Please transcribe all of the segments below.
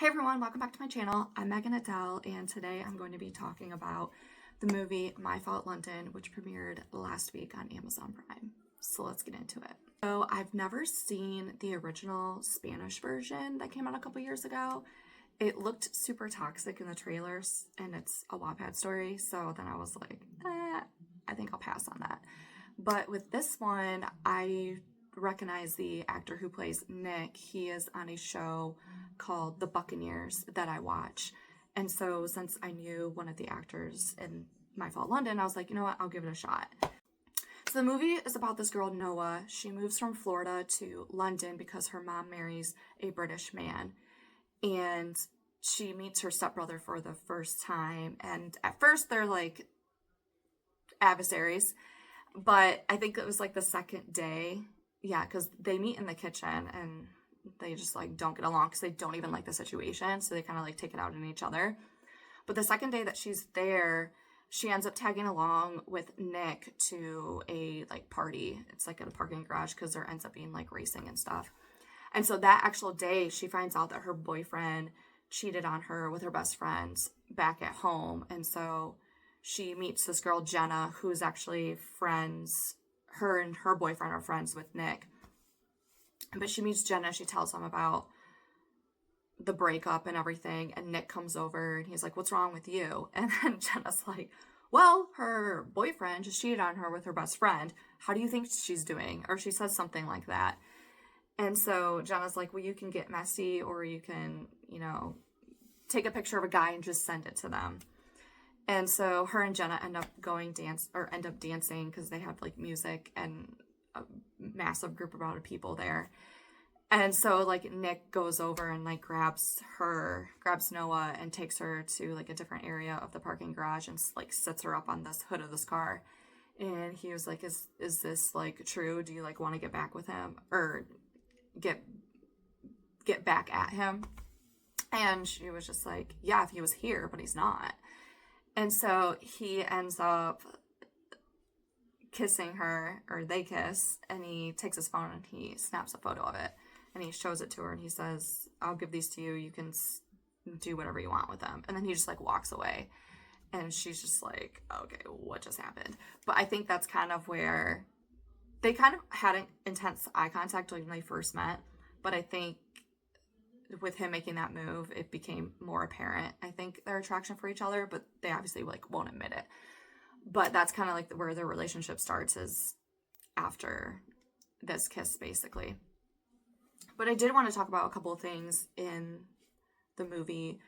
Hey everyone, welcome back to my channel. I'm Megan Adele, and today I'm going to be talking about the movie My Fault London, which premiered last week on Amazon Prime. So let's get into it. So I've never seen the original Spanish version that came out a couple years ago. It looked super toxic in the trailers, and it's a Wattpad story, so then I was like, I think I'll pass on that. But with this one, I recognize the actor who plays Nick. He is on a show called The Buccaneers that I watch. And so since I knew one of the actors in My Fault London, I was like, you know what, I'll give it a shot. So the movie is about this girl, Noah. She moves from Florida to London because her mom marries a British man. And she meets her stepbrother for the first time. And at first they're like adversaries. But I think it was like the second day. Yeah, because they meet in the kitchen and they just like don't get along because they don't even like the situation. So they kind of like take it out on each other. But the second day that she's there, she ends up tagging along with Nick to a like party. It's like at a parking garage because there ends up being like racing and stuff. And so that actual day, she finds out that her boyfriend cheated on her with her best friends back at home. And so she meets this girl, Jenna, who's actually friends. Her and her boyfriend are friends with Nick. But she meets Jenna. She tells him about the breakup and everything. And Nick comes over and he's like, what's wrong with you? And then Jenna's like, well, her boyfriend just cheated on her with her best friend. How do you think she's doing? Or she says something like that. And so Jenna's like, well, you can get messy or you can, take a picture of a guy and just send it to them. And so her and Jenna end up dancing because they have like music and a massive group of people there. And so like Nick goes over and like grabs Noah and takes her to like a different area of the parking garage and like sets her up on this hood of this car. And he was like, is this like true? Do you like want to get back with him or get back at him? And she was just like, yeah, if he was here, but he's not. And so he ends up kissing her, or they kiss, and he takes his phone and he snaps a photo of it. And he shows it to her and he says, I'll give these to you. You can do whatever you want with them. And then he just like walks away. And she's just like, okay, what just happened? But I think that's kind of where they kind of had an intense eye contact when they first met. But I think with him making that move, it became more apparent, I think, their attraction for each other, but they obviously like won't admit it. But that's kind of like where their relationship starts, is after this kiss, basically. But I did want to talk about a couple of things in the movie.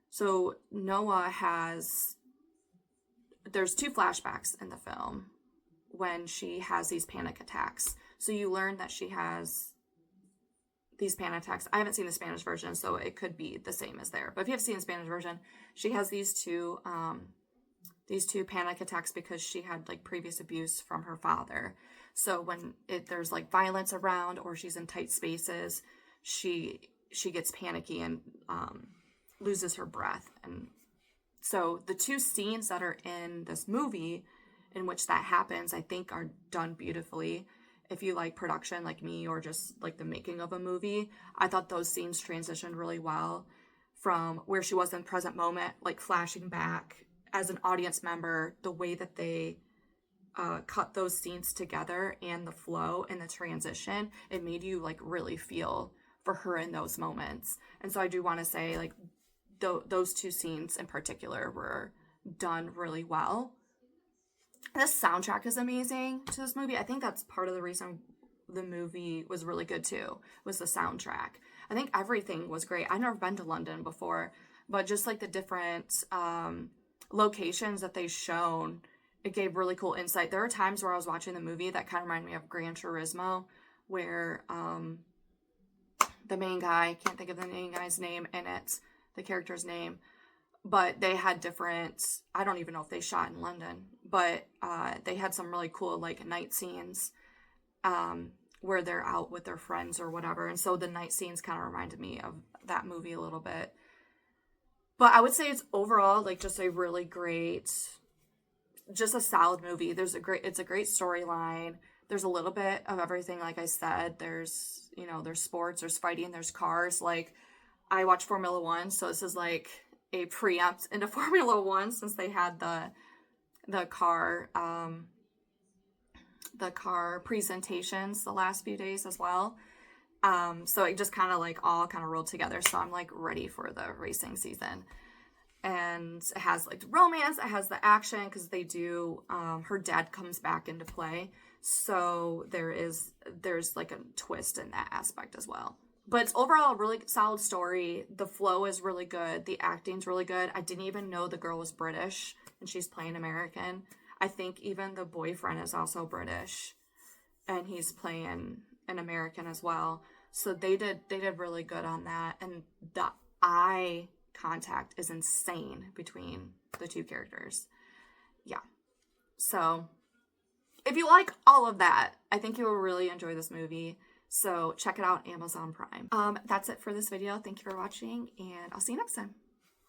So Noah there's two flashbacks in the film when she has these panic attacks. So you learn that she has these panic attacks. I haven't seen the Spanish version, so it could be the same as there. But if you have seen the Spanish version, she has these two panic attacks because she had like previous abuse from her father. So when there's like violence around or she's in tight spaces, she gets panicky and loses her breath. And so the two scenes that are in this movie in which that happens, I think are done beautifully. If you like production like me or just like the making of a movie, I thought those scenes transitioned really well from where she was in present moment, like flashing back as an audience member, the way that they cut those scenes together and the flow and the transition, it made you like really feel for her in those moments. And so I do want to say like those two scenes in particular were done really well. The soundtrack is amazing to this movie. I think that's part of the reason the movie was really good too, was the soundtrack. I think everything was great. I've never been to London before, but just like the different locations that they shown, it gave really cool insight. There were times where I was watching the movie that kind of reminded me of Gran Turismo, where the main guy, can't think of the main guy's name in it, the character's name, but they had different, I don't even know if they shot in London, but they had some really cool like night scenes where they're out with their friends or whatever. And so the night scenes kind of reminded me of that movie a little bit. But I would say it's overall like just a really great, just a solid movie. It's a great storyline. There's a little bit of everything, like I said. There's sports, there's fighting, there's cars. Like, I watch Formula One, so this is like a preempt into Formula One since they had the car presentations the last few days as well. So it just kind of like all kind of rolled together. So I'm like ready for the racing season. And it has like romance, it has the action because they do, her dad comes back into play. So there's like a twist in that aspect as well. But it's overall a really solid story. The flow is really good. The acting's really good. I didn't even know the girl was British and she's playing American. I think even the boyfriend is also British and he's playing an American as well. So they did really good on that. And the eye contact is insane between the two characters. Yeah. So if you like all of that, I think you will really enjoy this movie. So check it out, Amazon Prime. That's it for this video. Thank you for watching, and I'll see you next time.